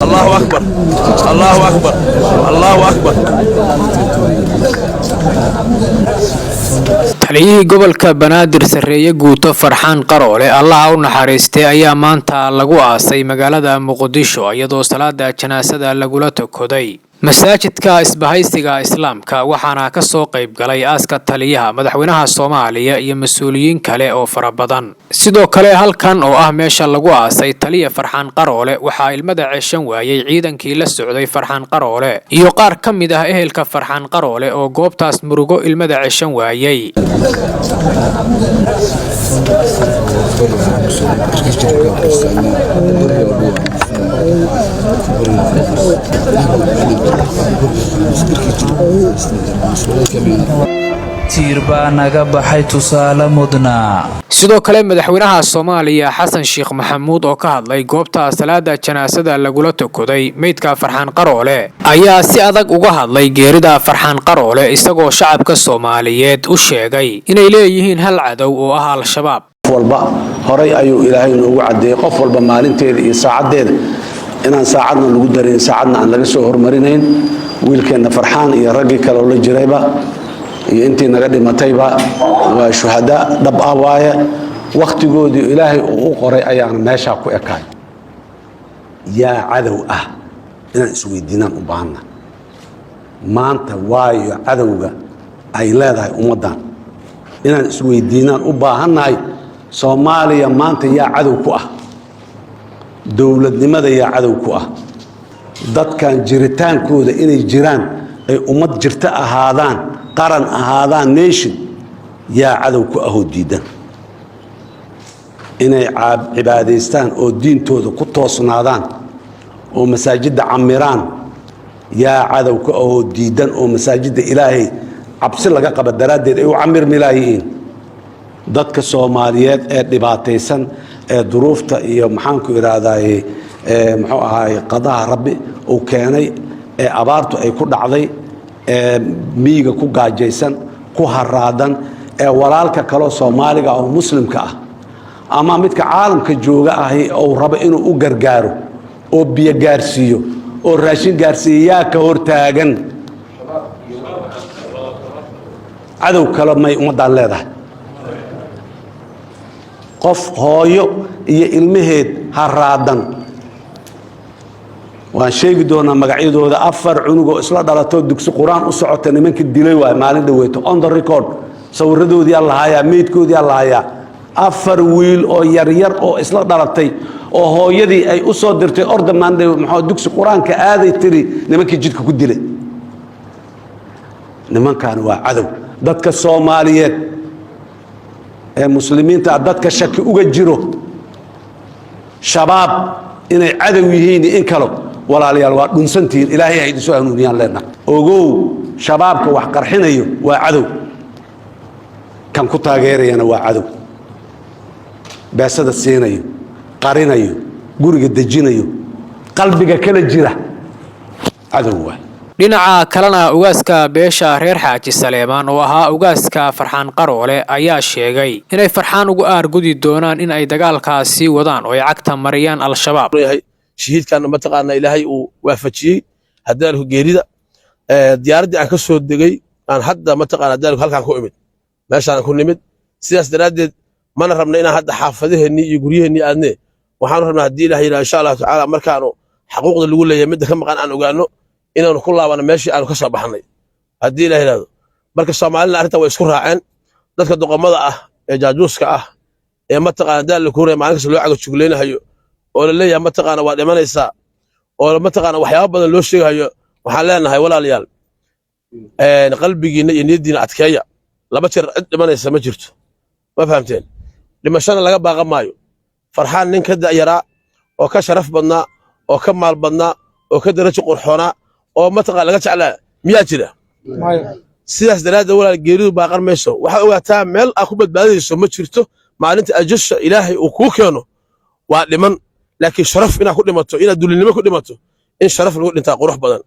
الله أكبر الله أكبر الله أكبر. taliyihii gobolka banaadir sareeye guuto farxaan qaroole allaha u naxariistay ayaa maanta lagu aasay magaalada muqdisho iyadoo salaada janaasada lagula tukaday masaajidka isbahaysiga islaamka waxaana ka soo qayb galay aaska taliyaha madaxweynaha Soomaaliya iyo mas'uuliyiin kale oo fara badan sidoo kale halkan oo ah meesha lagu aasay taliya farxaan qaroole waxa ilmada ceeshan waayay ciidankii la socday farxaan qaroole iyo qaar ka mid ah ehelka farxaan qaroole oo goobtaas murugo ilmada ceeshan waayay tiirbaa naga baxay tusaale mudnaa sidoo kale madaxweynaha Soomaaliya Xasan Sheekh Maxamuud oo ka hadlay goobta salaada janaasada lagula tukaday meydka farxaan qaroole ayaa si adag uga hadlay geerida farxaan qaroole isagoo shacabka Soomaaliyeed u sheegay inay leeyihiin hal cadow oo ah al-shabaab walba horay ayuu ilaahay noogu cadeeyay qof walba maalinteeda iyo saacadeeda inaan saacadna lagu darin saacadna aan laga soo hormarinayn wiilkeena farxaan iyo ragii kale oo la jirayba iyo intii naga dhimatayba waa shuhada dhab ah waaye waqtigoodii ilaahay uu qoray ayaan meesha ku ekaay yaa cadow ah inaan isweydiinaan u baahna maanta waayo cadowga ay leedahay ummadan inaan isweydiinaan u baahannahay Soomaaliya maanta yaa cadow ku ah dawladnimada yaa cadow ku ah dadkan jiritaankooda inay jiraan ay ummad jirta ahaadaan qaran ahaadaan nation yaa cadow ku ah oo diidan inay cibaadaystaan oo diintooda ku toosnaadaan oo masaajidda camiraan yaa cadow ku ah oo diidan oo masaajidda ilaahay cabsi laga qaba daraaddeed ay u camirmi laayihiin dadka Soomaaliyeed ee dhibaataysan ee duruufta iyo maxaanku iraadaaye muxuu ahaay qadaha rabbi uu keenay ee abaartu ay ku dhacday ee miiga ku gaajaysan ku haraadan ee walaalka kale Soomaaliga oo muslimka ah ama midka caalamka jooga ah oo raba inuu u gargaaro oo biyo gaarsiiyo oo raashin gaarsiiyaa ka hortaagan cadow kale may ummadaan leedahay qof hooyo iyo ilmaheed haraadan waan sheegi doonaa magacyadooda 4 cunug oo isla dhalato dugsi quraan u socota nimanka dilay waa maalin dhaweeto on the record sawiradoodii Allah haya meedkoodii Allah haya 4 wiil oo yar yar oo isla dhalatay oo hooyadii ay u soo dirtay ordamaan maxaa dugsi quraanka aaday tiri nimanka jidka ku dilay nimankan waa cadow dadka Soomaaliyeed ee muslimiinta dadka shaki uga jiro shabaab inay cadow yihiin in kale walaalayaal waa dhunsantiin ilaahay ay soo hanuuniyaan leena ogow shabaabka wax qarxinayo waa cadow kan ku taageerayana waa cadow baasada siinayo qarinayo guriga dejinayo qalbiga kala jira cadow waa dhinaca kalena ugaaska beesha reer Xaaji Saleemaan oo ahaa ugaaska farxaan qaroole ayaa sheegay inay farxaan ugu aargudi doonaan in ay dagaalkaasi wadaan oo ay cagta mariyaan al-shabaab shahiidkan ma taqaana ilaahay uu waafajiyay hadaalku geerida diyaaradii aan ka soo degay aan hadda ma taqaana hadaalku halkaan ku imid meeshaan ku nimid sidaas daraadeed mana rabna inaan hadda xaafadaheennii iyo guryaheennii aadne waxaan rabnaa haddii ilaahay yiraahdo insha Allah tacaala markaanu xuquuqda lagu leeyahay mid ka maqan aan ogaano inaanu ku laabano meeshii aanu ka soo baxnay haddii ilaahay yiraahdo marka Soomaalina arrinta way isku raaceen dadka doqomada ah ee jaajuuska ah ee ma taqaana daal ku reey maalinka loo cago jugleenayo oo la leeyahay ma taqaana waa dhimanaysaa oo ma taqaana waxyaabo badan loo sheegayo waxaan leenahay walaalayaal qalbigiina iyo niyadiina adkeeya laba jeer cid dhimanaysa ma jirto ma fahamteen dhimashada laga baaqa maayo farxaan nin ka da'yaraa oo ka sharaf badnaa oo ka maal badnaa oo ka darajo qurxoonaa oo ma taqaana laga jeclaa miyaa jira sidaas daraaddeed walaal geeridu baaqan mayso waxa ogaataa meel aad ku badbaadayso ma jirto maalinta ajasha ilaahay uu kuu keeno waa dhiman laakiin sharaf inaad ku dhimato inaad dulinimo ku dhimato in sharaf lagu dhintaa qurux badan